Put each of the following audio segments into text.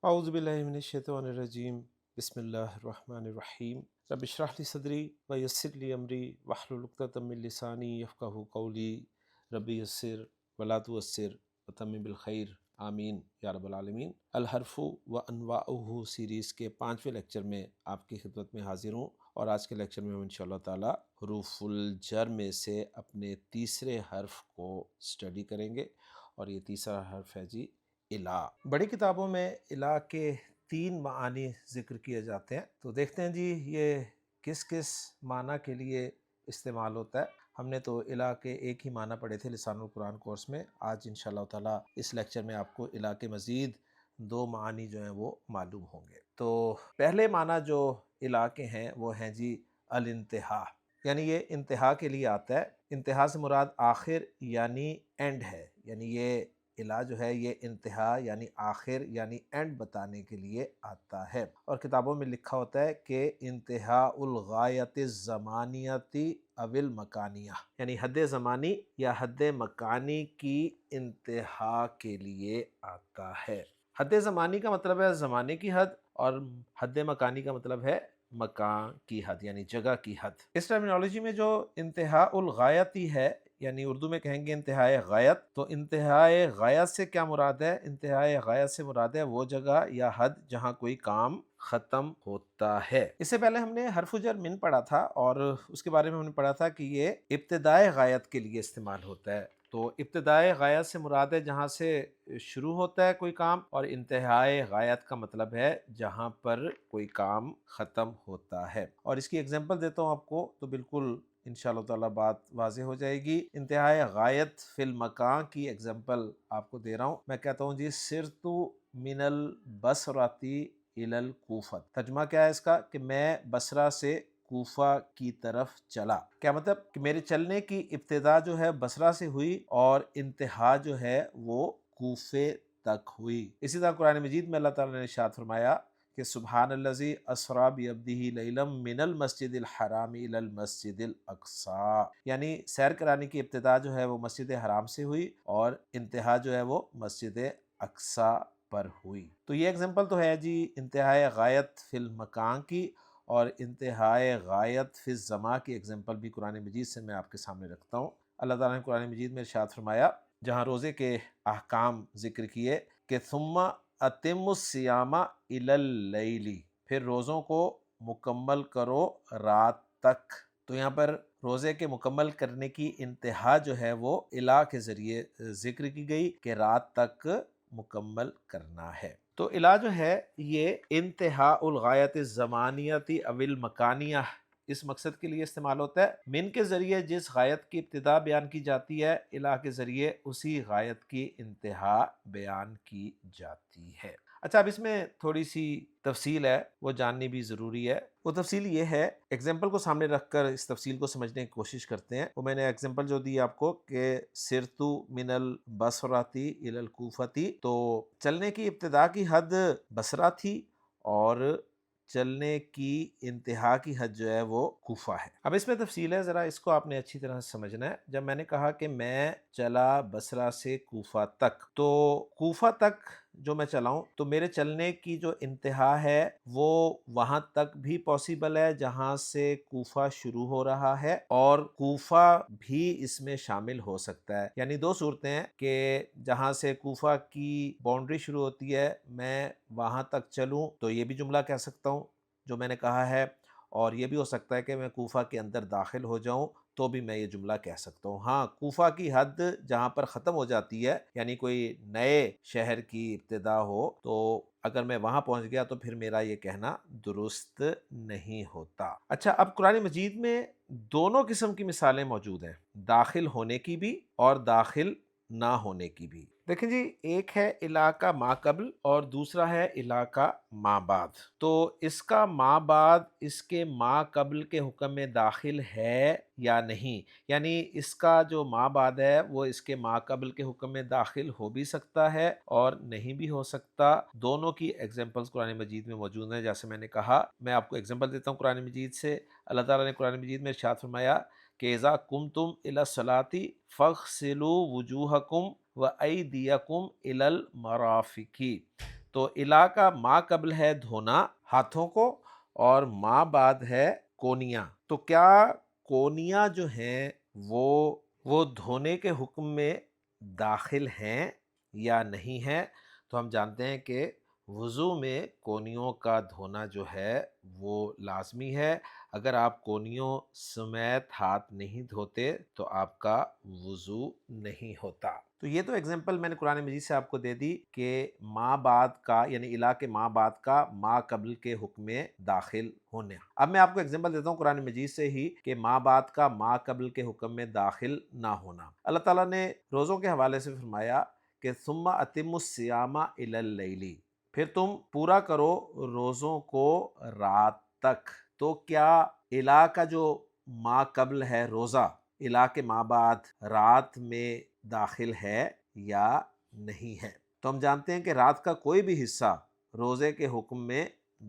اعوذ باللہ من الشیطان الرجیم بسم اللہ الرحمن الرحیم رب اشرح لی صدری ویسر لی امری واحلل عقدۃ من لسانی یفقہوا قولی رب یسر ولا تعسر وتمم بالخیر آمین یا رب العالمین۔ الحرف و انواعہ سیریز کے 5ویں لیکچر میں آپ کی خدمت میں حاضر ہوں، اور آج کے لیکچر میں ہم انشاءاللہ تعالی حروف الجر میں سے اپنے تیسرے حرف کو سٹڈی کریں گے، اور یہ تیسرا حرف ہے جی الہ۔ بڑی کتابوں میں الہ کے 3 معانی ذکر کیے جاتے ہیں، تو دیکھتے ہیں جی یہ کس کس معنی کے لیے استعمال ہوتا ہے۔ ہم نے تو الہ کے ایک ہی معنی پڑھے تھے لسان القرآن کورس میں، آج انشاءاللہ تعالی اس لیکچر میں آپ کو الہ کے مزید 2 معانی جو ہیں وہ معلوم ہوں گے۔ تو پہلے معنی جو الہ کے ہیں وہ ہیں جی الانتہا، یعنی یہ انتہا کے لیے آتا ہے۔ انتہا سے مراد آخر یعنی اینڈ ہے، یعنی یہ الہ جو ہے یہ انتہا یعنی آخر یعنی اینڈ بتانے کے لیے آتا ہے، اور کتابوں میں لکھا ہوتا ہے کہ انتہا الغایت الزمانیتی او المکانیہ، یعنی حد زمانی یا حد مکانی کی انتہا کے لیے آتا ہے۔ حد زمانی کا مطلب ہے زمانے کی حد، اور حد مکانی کا مطلب ہے مکان کی حد یعنی جگہ کی حد۔ اس ٹرمینالوجی میں جو انتہا الغایتی ہے، یعنی اردو میں کہیں گے انتہائے غایت، تو انتہائے غایت سے کیا مراد ہے؟ انتہائے غایت سے مراد ہے وہ جگہ یا حد جہاں کوئی کام ختم ہوتا ہے۔ اس سے پہلے ہم نے حرف جر من پڑھا تھا، اور اس کے بارے میں ہم نے پڑھا تھا کہ یہ ابتدائے غایت کے لیے استعمال ہوتا ہے۔ تو ابتدائے غایت سے مراد ہے جہاں سے شروع ہوتا ہے کوئی کام، اور انتہائے غایت کا مطلب ہے جہاں پر کوئی کام ختم ہوتا ہے۔ اور اس کی ایگزامپل دیتا ہوں آپ کو، تو بالکل انشاءاللہ تعالی بات واضح ہو جائے گی۔ انتہائی غایت فی المکان کی ایگزامپل آپ کو دے رہا ہوں۔ میں کہتا ہوں جی سرت من البصرۃ الی الکوفہ، ترجمہ کیا ہے اس کا کہ میں بصرہ سے کوفہ کی طرف چلا۔ کیا مطلب کہ میرے چلنے کی ابتدا جو ہے بصرہ سے ہوئی، اور انتہا جو ہے وہ کوفے تک ہوئی۔ اسی طرح قرآن مجید میں اللہ تعالیٰ نے ارشاد فرمایا کہ سبحان الذی اسریٰ بعبدہ لیلا من المسجد الحرام الی المسجد الاقصیٰ، یعنی سیر کرانے کی ابتدا جو ہے وہ مسجد حرام سے ہوئی، اور انتہا جو ہے وہ مسجد اقصیٰ پر ہوئی۔ تو یہ ایگزامپل تو ہے جی انتہائی غایت فی المکان کی، اور انتہائی غایت فی الزمان کی ایگزامپل بھی قرآن مجید سے میں آپ کے سامنے رکھتا ہوں۔ اللہ تعالیٰ نے قرآن مجید میں ارشاد فرمایا، جہاں روزے کے احکام ذکر کیے کہ ثم اتم الصیام الی اللیل، پھر روزوں کو مکمل کرو رات تک۔ تو یہاں پر روزے کے مکمل کرنے کی انتہا جو ہے وہ الہ کے ذریعے ذکر کی گئی کہ رات تک مکمل کرنا ہے۔ تو الہ جو ہے یہ انتہا الغایت الزمانیتی او المکانیہ اس مقصد کے لیے استعمال ہوتا ہے۔ من کے ذریعے جس غایت کی ابتدا بیان کی جاتی ہے، الہ کے ذریعے اسی غایت کی انتہا بیان کی جاتی ہے۔ اچھا، اب اس میں تھوڑی سی تفصیل ہے، وہ جاننی بھی ضروری ہے۔ وہ تفصیل یہ ہے، ایگزامپل کو سامنے رکھ کر اس تفصیل کو سمجھنے کی کوشش کرتے ہیں۔ وہ میں نے ایگزامپل جو دی آپ کو کہ سرت من البصرۃ الی الکوفہ، تو چلنے کی ابتدا کی حد بصرہ تھی، اور چلنے کی انتہا کی حد جو ہے وہ کوفہ ہے۔ اب اس میں تفصیل ہے، ذرا اس کو آپ نے اچھی طرح سمجھنا ہے۔ جب میں نے کہا کہ میں چلا بصرہ سے کوفہ تک، تو کوفہ تک جو میں چلاؤں تو میرے چلنے کی جو انتہا ہے وہ وہاں تک بھی پاسبل ہے جہاں سے کوفہ شروع ہو رہا ہے، اور کوفہ بھی اس میں شامل ہو سکتا ہے۔ یعنی 2 صورتیں ہیں کہ جہاں سے کوفہ کی باؤنڈری شروع ہوتی ہے میں وہاں تک چلوں تو یہ بھی جملہ کہہ سکتا ہوں جو میں نے کہا ہے، اور یہ بھی ہو سکتا ہے کہ میں کوفہ کے اندر داخل ہو جاؤں تو بھی میں یہ جملہ کہہ سکتا ہوں۔ ہاں، کوفہ کی حد جہاں پر ختم ہو جاتی ہے، یعنی کوئی نئے شہر کی ابتدا ہو، تو اگر میں وہاں پہنچ گیا تو پھر میرا یہ کہنا درست نہیں ہوتا۔ اچھا، اب قرآن مجید میں دونوں قسم کی مثالیں موجود ہیں، داخل ہونے کی بھی اور داخل نہ ہونے کی بھی۔ دیکھیں جی، ایک ہے الہ کا ما قبل، اور دوسرا ہے الہ کا ما بعد۔ تو اس کا ما بعد اس کے ما قبل کے حکم میں داخل ہے یا نہیں، یعنی اس کا جو ما بعد ہے وہ اس کے ما قبل کے حکم میں داخل ہو بھی سکتا ہے اور نہیں بھی ہو سکتا۔ دونوں کی ایگزامپلس قرآن مجید میں موجود ہیں۔ جیسے میں نے کہا، میں آپ کو ایگزامپل دیتا ہوں قرآن مجید سے۔ اللہ تعالیٰ نے قرآن مجید میں ارشاد فرمایا کہ اذا قمتم الی الصلاۃ فاغسلوا وجوہکم وایدیکم الی المرافق، تو الا کا ما قبل ہے دھونا ہاتھوں کو اور ما بعد ہے کونیاں. تو کیا کونیاں جو ہیں وہ دھونے کے حکم میں داخل ہیں یا نہیں ہیں؟ تو ہم جانتے ہیں کہ وضو میں کونیوں کا دھونا جو ہے وہ لازمی ہے. اگر آپ کونیوں سمیت ہاتھ نہیں دھوتے تو آپ کا وضو نہیں ہوتا. تو یہ تو ایگزامپل میں نے قرآن مجید سے آپ کو دے دی کہ ما بعد کا یعنی الا کے ما بعد کا ما قبل کے حکم میں داخل ہونے. اب میں آپ کو ایگزامپل دیتا ہوں قرآن مجید سے ہی کہ ما بعد کا ما قبل کے حکم میں داخل نہ ہونا. اللہ تعالیٰ نے روزوں کے حوالے سے فرمایا کہ ثم اتم الصیام الی اللیل، پھر تم پورا کرو روزوں کو رات تک. تو کیا الا کا جو ما قبل ہے روزہ الا کے ما بعد رات میں داخل ہے یا نہیں ہے؟ تو ہم جانتے ہیں کہ رات کا کوئی بھی حصہ روزے کے حکم میں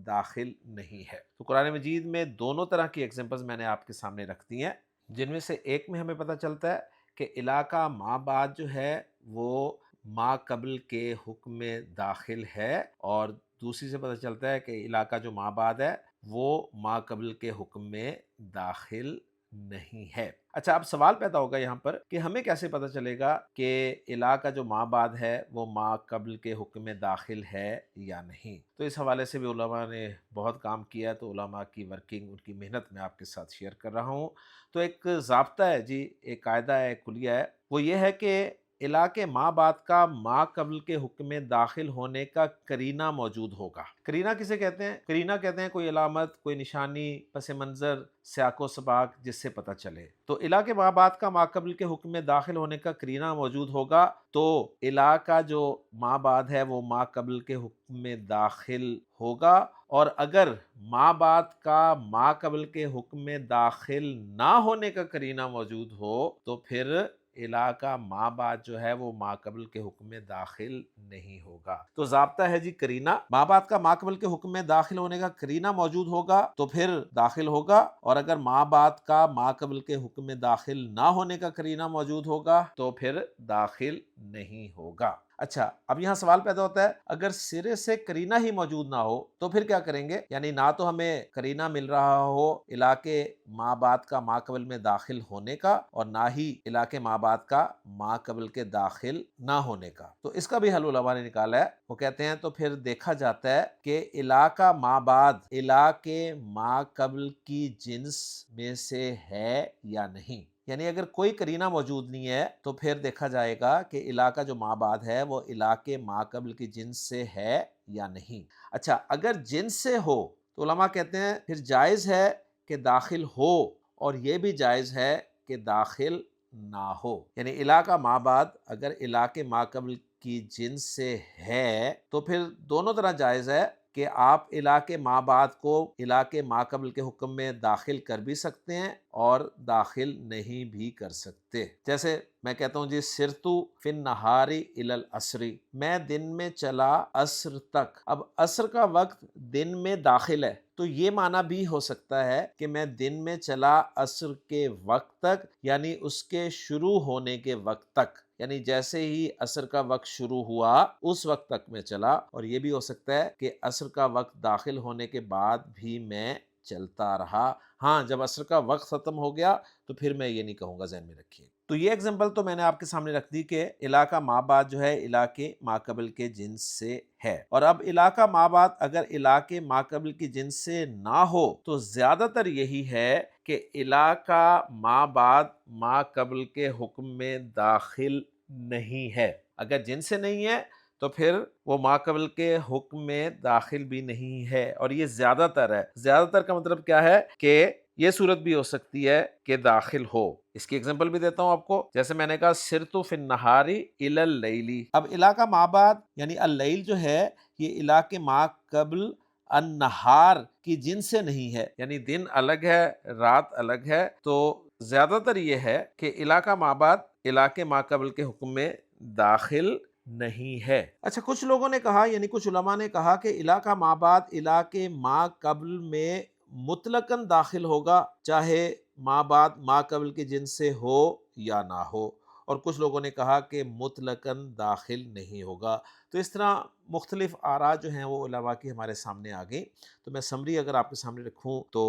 داخل نہیں ہے. تو قرآن مجید میں دونوں طرح کی ایگزامپلز میں نے آپ کے سامنے رکھ دی ہیں، جن میں سے ایک میں ہمیں پتہ چلتا ہے کہ الا کا ما بعد جو ہے وہ ما قبل کے حکم میں داخل ہے، اور دوسری سے پتہ چلتا ہے کہ الا کا جو ما بعد ہے وہ ما قبل کے حکم میں داخل نہیں ہے. اچھا، اب سوال پیدا ہوگا یہاں پر کہ ہمیں کیسے پتہ چلے گا کہ الا کا جو ما بعد ہے وہ ما قبل کے حکم میں داخل ہے یا نہیں؟ تو اس حوالے سے بھی علماء نے بہت کام کیا ہے، تو علماء کی ورکنگ، ان کی محنت میں آپ کے ساتھ شیئر کر رہا ہوں. تو ایک ضابطہ ہے جی، ایک قاعدہ ہے، ایک کلیہ ہے، وہ یہ ہے کہ الا کے ما بعد کا ما قبل کے حکم میں داخل ہونے کا قرینہ موجود ہوگا. قرینہ کسے کہتے ہیں؟ قرینہ کہتے ہیں کوئی علامت، کوئی نشانی، پس منظر، سیاق و سباق جس سے پتہ چلے. تو الا کے ما بعد کا ما قبل کے حکم میں داخل ہونے کا قرینہ موجود ہوگا تو الا کا جو ما بعد ہے وہ ما قبل کے حکم میں داخل ہوگا. اور اگر ما بعد کا ما قبل کے حکم میں داخل نہ ہونے کا قرینہ موجود ہو تو پھر الا کا ما بعد جو ہے وہ ما قبل کے حکم میں داخل نہیں ہوگا. تو ضابطہ ہے جی قرینہ، ما بعد کا ما قبل کے حکم میں داخل ہونے کا قرینہ موجود ہوگا تو پھر داخل ہوگا، اور اگر ما بعد کا ما قبل کے حکم میں داخل نہ ہونے کا قرینہ موجود ہوگا تو پھر داخل نہیں ہوگا. اچھا، اب یہاں سوال پیدا ہوتا ہے اگر سرے سے قرینہ ہی موجود نہ ہو تو پھر کیا کریں گے؟ یعنی نہ تو ہمیں قرینہ مل رہا ہو الا کے ما بعد کا ما قبل میں داخل ہونے کا، اور نہ ہی الا کے ما بعد کا ما قبل کے داخل نہ ہونے کا. تو اس کا بھی حل علماء نے نکالا ہے. وہ کہتے ہیں تو پھر دیکھا جاتا ہے کہ الا کا ما بعد الا کے ما قبل کی جنس میں سے ہے یا نہیں. یعنی اگر کوئی قرینہ موجود نہیں ہے تو پھر دیکھا جائے گا کہ الا کا جو ما بعد ہے وہ الا کے ما قبل کی جنس سے ہے یا نہیں. اچھا، اگر جنس سے ہو تو علماء کہتے ہیں پھر جائز ہے کہ داخل ہو، اور یہ بھی جائز ہے کہ داخل نہ ہو. یعنی الا کا ما بعد اگر الا کے ما قبل کی جنس سے ہے تو پھر دونوں طرح جائز ہے کہ آپ الا کے ما بعد کو الا کے ما قبل کے حکم میں داخل کر بھی سکتے ہیں اور داخل نہیں بھی کر سکتے. جیسے میں کہتا ہوں جی سرتو فی النہار الی العصر، میں دن میں چلا عصر تک. اب عصر کا وقت دن میں داخل ہے تو یہ معنی بھی ہو سکتا ہے کہ میں دن میں چلا عصر کے وقت تک، یعنی اس کے شروع ہونے کے وقت تک. یعنی جیسے ہی عصر کا وقت شروع ہوا اس وقت تک میں چلا. اور یہ بھی ہو سکتا ہے کہ عصر کا وقت داخل ہونے کے بعد بھی میں چلتا رہا. ہاں، جب عصر کا وقت ختم ہو گیا تو پھر میں یہ نہیں کہوں گا، ذہن میں رکھیے. تو یہ ایگزامپل تو میں نے آپ کے سامنے رکھ دی کہ الا کا ما بعد جو ہے الا کے ما قبل کے جنس سے ہے. اور اب الا کا ما بعد اگر الا کے ما قبل کی جنس سے نہ ہو تو زیادہ تر یہی ہے کہ الا کا ما بعد ما قبل کے حکم میں داخل نہیں ہے. اگر جنس سے نہیں ہے تو پھر وہ ما قبل کے حکم میں داخل بھی نہیں ہے، اور یہ زیادہ تر ہے. زیادہ تر کا مطلب کیا ہے کہ یہ صورت بھی ہو سکتی ہے کہ داخل ہو. اس کی ایگزامپل بھی دیتا ہوں آپ کو. جیسے میں نے کہا سرتو فی النہار الی اللیل. اب الا کا ما بعد یعنی اللیل جو ہے یہ الا کے ما قبل النہار کی جنس سے نہیں ہے، یعنی دن الگ ہے، رات الگ ہے. تو زیادہ تر یہ ہے کہ الا کا ما بعد الا کے ما قبل کے حکم میں داخل نہیں ہے. اچھا، کچھ لوگوں نے کہا یعنی کچھ علماء نے کہا کہ الا کا ما بعد الا کے ما قبل میں مطلقاً داخل ہوگا، چاہے ما بعد ما قبل کی جنس سے ہو یا نہ ہو. اور کچھ لوگوں نے کہا کہ مطلقاً داخل نہیں ہوگا۔ تو اس طرح مختلف آراء جو ہیں وہ علماء کی ہمارے سامنے آ گئیں۔ تو میں سمری اگر آپ کے سامنے رکھوں تو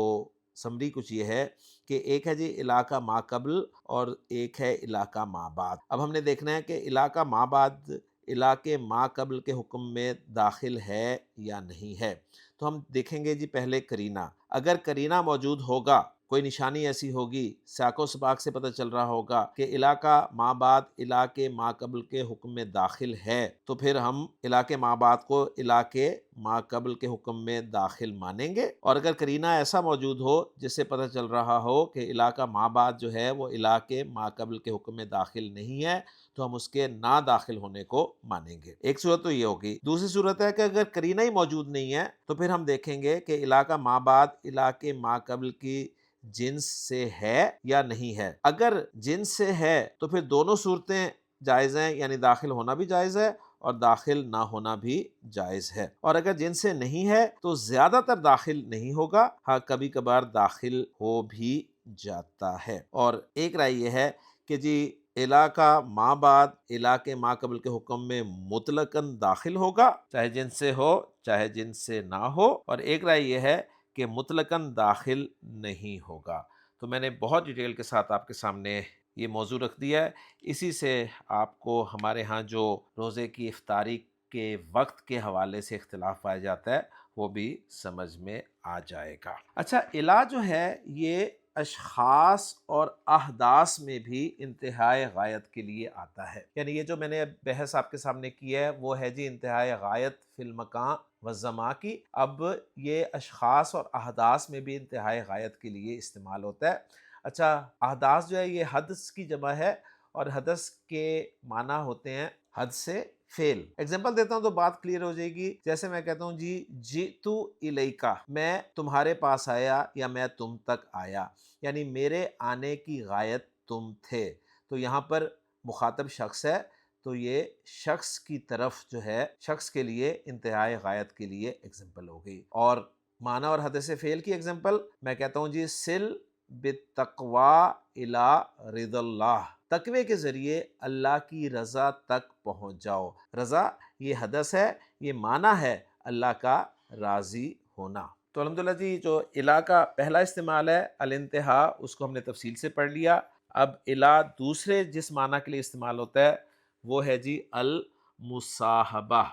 سمری کچھ یہ ہے کہ ایک ہے جی علاقہ ما قبل اور ایک ہے علاقہ ما بعد۔ اب ہم نے دیکھنا ہے کہ علاقہ ما بعد علاقے ما قبل کے حکم میں داخل ہے یا نہیں ہے۔ تو ہم دیکھیں گے جی پہلے قرینہ، اگر قرینہ موجود ہوگا، کوئی نشانی ایسی ہوگی، سیاق و سباق سے پتہ چل رہا ہوگا کہ علاقہ ما بعد علاقے ما قبل کے حکم میں داخل ہے، تو پھر ہم علاقے ما بعد کو علاقے ما قبل کے حکم میں داخل مانیں گے۔ اور اگر قرینہ ایسا موجود ہو جس سے پتہ چل رہا ہو کہ علاقہ ما بعد جو ہے وہ علاقے ما قبل کے حکم میں داخل نہیں ہے، تو ہم اس کے نہ داخل ہونے کو مانیں گے۔ ایک صورت تو یہ ہوگی۔ دوسری صورت ہے کہ اگر قرینہ ہی موجود نہیں ہے تو پھر ہم دیکھیں گے کہ علاقہ ما بعد علاقے ما قبل کی جنس سے ہے یا نہیں ہے۔ اگر جنس سے ہے تو پھر دونوں صورتیں جائز ہیں، یعنی داخل ہونا بھی جائز ہے اور داخل نہ ہونا بھی جائز ہے۔ اور اگر جنس سے نہیں ہے تو زیادہ تر داخل نہیں ہوگا، ہاں کبھی کبھار داخل ہو بھی جاتا ہے۔ اور ایک رائے یہ ہے کہ جی علاقہ ما بعد علاقے ما قبل کے حکم میں مطلقاً داخل ہوگا، چاہے جنس سے ہو چاہے جنس سے نہ ہو۔ اور ایک رائے یہ ہے کہ مطلقاً داخل نہیں ہوگا۔ تو میں نے بہت ڈیٹیل کے ساتھ آپ کے سامنے یہ موضوع رکھ دیا ہے۔ اسی سے آپ کو ہمارے ہاں جو روزے کی افطاری کے وقت کے حوالے سے اختلاف پایا جاتا ہے وہ بھی سمجھ میں آ جائے گا۔ اچھا، علاج جو ہے یہ اشخاص اور احداث میں بھی انتہائی غایت کے لیے آتا ہے، یعنی یہ جو میں نے بحث آپ کے سامنے کی ہے وہ ہے جی انتہائی غایت فی المکان والزمان کی۔ اب یہ اشخاص اور احداث میں بھی انتہائی غایت کے لیے استعمال ہوتا ہے۔ اچھا، احداث جو ہے یہ حدث کی جمع ہے اور حدث کے معنی ہوتے ہیں حد سے فعل۔ ایگزامپل دیتا ہوں تو بات کلیئر ہو جائے گی۔ جیسے میں کہتا ہوں جی جئتو الیکا، میں تمہارے پاس آیا یا میں تم تک آیا، یعنی میرے آنے کی غایت تم تھے۔ تو یہاں پر مخاطب شخص ہے تو یہ شخص کی طرف جو ہے شخص کے لیے انتہائی غایت کے لیے ایگزامپل ہو گئی۔ اور معنی اور حدث فعل کی ایگزامپل میں کہتا ہوں جی سل بالتقوی الی رضا اللہ، تقوی کے ذریعے اللہ کی رضا تک پہنچ جاؤ۔ رضا یہ حدث ہے، یہ معنی ہے اللہ کا راضی ہونا۔ تو الحمدللہ جی جو الہ کا پہلا استعمال ہے الانتہا، اس کو ہم نے تفصیل سے پڑھ لیا۔ اب الہ دوسرے جس معنی کے لیے استعمال ہوتا ہے وہ ہے جی المصاحبہ۔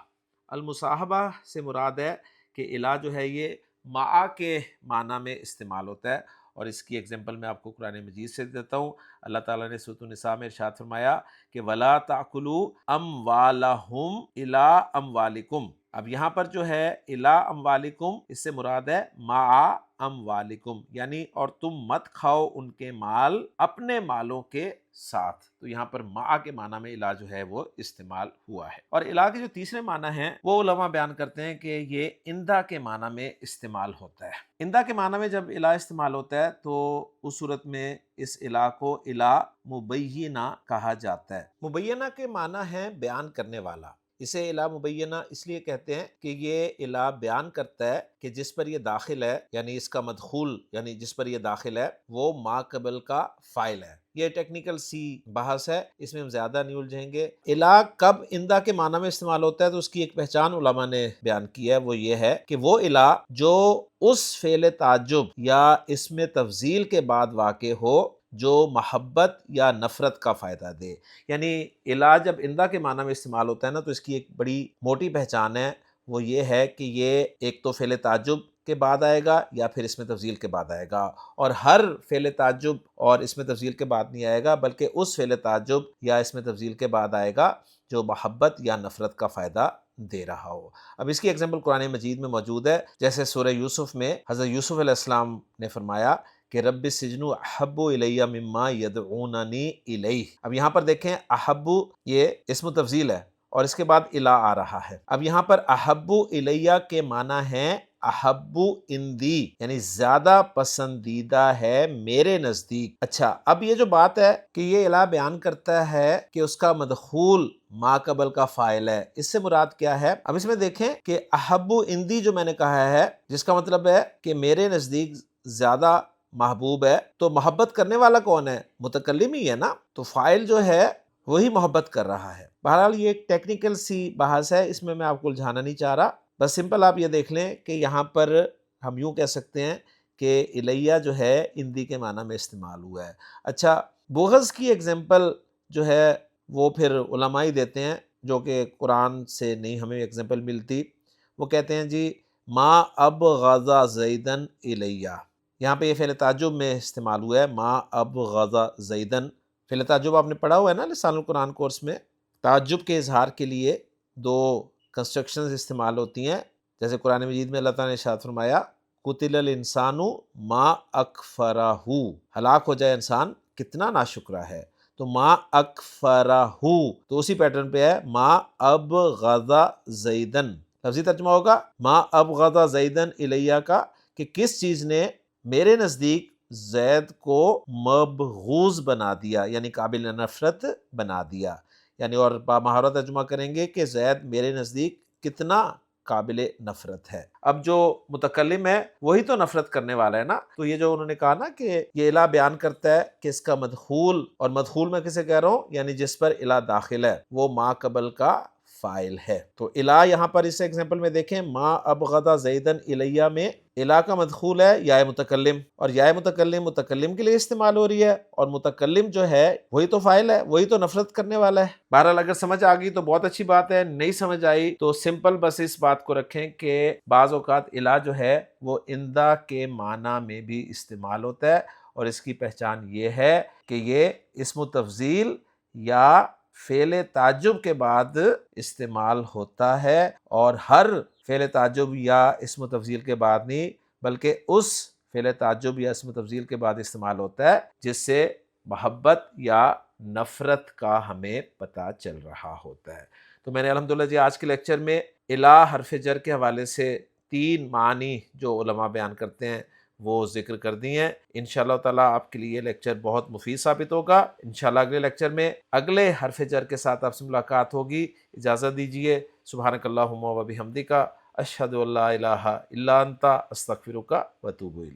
المصاحبہ سے مراد ہے کہ الہ جو ہے یہ مع کے معنی میں استعمال ہوتا ہے، اور اس کی ایگزامپل میں آپ کو قرآن مجید سے دیتا ہوں۔ اللہ تعالیٰ نے سورۃ النساء میں ارشاد فرمایا کہ وَلَا تَأْكُلُوا أَمْوَالَهُمْ إِلَىٰ أَمْوَالِكُمْ۔ اب یہاں پر جو ہے الا اموالکم، اس سے مراد ہے مع اموالکم، یعنی اور تم مت کھاؤ ان کے مال اپنے مالوں کے ساتھ۔ تو یہاں پر مع کے معنی میں الہ جو ہے وہ استعمال ہوا ہے۔ اور الہ کے جو تیسرے معنی ہیں وہ علماء بیان کرتے ہیں کہ یہ اندہ کے معنی میں استعمال ہوتا ہے۔ اندہ کے معنی میں جب الہ استعمال ہوتا ہے تو اس صورت میں اس الہ کو الہ مبینہ کہا جاتا ہے۔ مبینہ کے معنی ہے بیان کرنے والا۔ اسے الہ مبینہ اس لیے کہتے ہیں کہ یہ الہ بیان کرتا ہے کہ جس پر یہ داخل ہے، یعنی اس کا مدخول، یعنی جس پر یہ داخل ہے وہ ما قبل کا فاعل ہے۔ یہ ٹیکنیکل سی بحث ہے، اس میں ہم زیادہ نہیں الجھیں گے۔ الہ کب اندہ کے معنی میں استعمال ہوتا ہے تو اس کی ایک پہچان علماء نے بیان کی ہے، وہ یہ ہے کہ وہ الہ جو اس فعل تعجب یا اس میں تفضیل کے بعد واقع ہو جو محبت یا نفرت کا فائدہ دے۔ یعنی الہ جب اندہ کے معنی میں استعمال ہوتا ہے نا تو اس کی ایک بڑی موٹی پہچان ہے، وہ یہ ہے کہ یہ ایک تو فعل تعجب کے بعد آئے گا یا پھر اس میں تفضیل کے بعد آئے گا، اور ہر فعل تعجب اور اس میں تفضیل کے بعد نہیں آئے گا بلکہ اس فعل تعجب یا اس میں تفضیل کے بعد آئے گا جو محبت یا نفرت کا فائدہ دے رہا ہو۔ اب اس کی ایگزامپل قرآن مجید میں موجود ہے، جیسے سورہ یوسف میں حضرت یوسف علیہ السلام نے فرمایا کہ رب السجن احب الی مما یدعوننی الیہ۔ اب یہاں پر دیکھیں احب یہ اسم تفضیل ہے اور اس کے بعد الہ آ رہا ہے۔ اب یہاں پر احب الیہ کے معنی ہیں احب اندی، یعنی زیادہ پسندیدہ ہے میرے نزدیک۔ اچھا، اب یہ جو بات ہے کہ یہ الہ بیان کرتا ہے کہ اس کا مدخول ما قبل کا فاعل ہے، اس سے مراد کیا ہے؟ اب اس میں دیکھیں کہ احب اندی جو میں نے کہا ہے جس کا مطلب ہے کہ میرے نزدیک زیادہ محبوب ہے، تو محبت کرنے والا کون ہے؟ متکلم ہی ہے نا۔ تو فاعل جو ہے وہی محبت کر رہا ہے۔ بہرحال یہ ایک ٹیکنیکل سی بحث ہے، اس میں آپ کو الجھانا نہیں چاہ رہا، بس سمپل آپ یہ دیکھ لیں کہ یہاں پر ہم یوں کہہ سکتے ہیں کہ الیہ جو ہے اندی کے معنی میں استعمال ہوا ہے۔ اچھا، بغض کی ایگزامپل جو ہے وہ پھر علماء ہی دیتے ہیں، جو کہ قرآن سے نہیں ہمیں ایگزامپل ملتی۔ وہ کہتے ہیں جی ما ابغض زیدن الیہ، یہاں پہ یہ فعل تعجب میں استعمال ہوا ہے، ما ابغض زیدن۔ فعل تعجب آپ نے پڑھا ہوا ہے نا لسان القرآن کورس میں، تعجب کے اظہار کے لیے دو کنسٹرکشنز استعمال ہوتی ہیں، جیسے قرآن مجید میں اللہ تعالیٰ نے ارشاد فرمایا قتل الانسان ما اکفرہ، ہلاک ہو جائے انسان کتنا ناشکرہ ہے، تو ما اکفرہ تو اسی پیٹرن پہ ہے ما ابغض زیدن۔ لفظی ترجمہ ہوگا ما ابغض زیدن الیہ کا، کہ کس چیز نے میرے نزدیک زید کو مبغوض بنا دیا، یعنی قابل نفرت بنا دیا، یعنی اور بامہارت ترجمہ کریں گے کہ زید میرے نزدیک کتنا قابل نفرت ہے۔ اب جو متکلم ہے وہی تو نفرت کرنے والا ہے نا، تو یہ جو انہوں نے کہا نا کہ یہ الہ بیان کرتا ہے کہ اس کا مدخول، اور مدخول میں کسے کہہ رہا ہوں، یعنی جس پر الہ داخل ہے وہ ما قبل کا فاعل ہے۔ تو الہ یہاں پر اس ایگزامپل میں دیکھیں ما ابغض زیدن الیہ میں الہ کا مدخول ہے یا متکلم، اور یا متکلم کے لیے استعمال ہو رہی ہے، اور متکلم جو ہے وہی تو فاعل ہے، وہی تو نفرت کرنے والا ہے۔ بہرحال اگر سمجھ آ گئی تو بہت اچھی بات ہے، نہیں سمجھ آئی تو سمپل بس اس بات کو رکھیں کہ بعض اوقات الہ جو ہے وہ اندہ کے معنی میں بھی استعمال ہوتا ہے، اور اس کی پہچان یہ ہے کہ یہ اسم و تفضیل یا فعل تعجب کے بعد استعمال ہوتا ہے، اور ہر فعل تعجب یا اسم و تفضیل کے بعد نہیں، بلکہ اس فعل تعجب یا اسم و تفضیل کے بعد استعمال ہوتا ہے جس سے محبت یا نفرت کا ہمیں پتہ چل رہا ہوتا ہے۔ تو میں نے الحمدللہ جی آج کے لیکچر میں الہ حرف جر کے حوالے سے 3 معنی جو علماء بیان کرتے ہیں وہ ذکر کر دی ہیں۔ انشاءاللہ تعالیٰ آپ کے لیے یہ لیکچر بہت مفید ثابت ہوگا۔ انشاءاللہ اگلے لیکچر میں اگلے حرف جر کے ساتھ آپ سے ملاقات ہوگی۔ اجازت دیجیے۔ سبحانک اللہم و بحمدک، اشہد ان لا الہ الا انت، استغفرک و اتوب الیک۔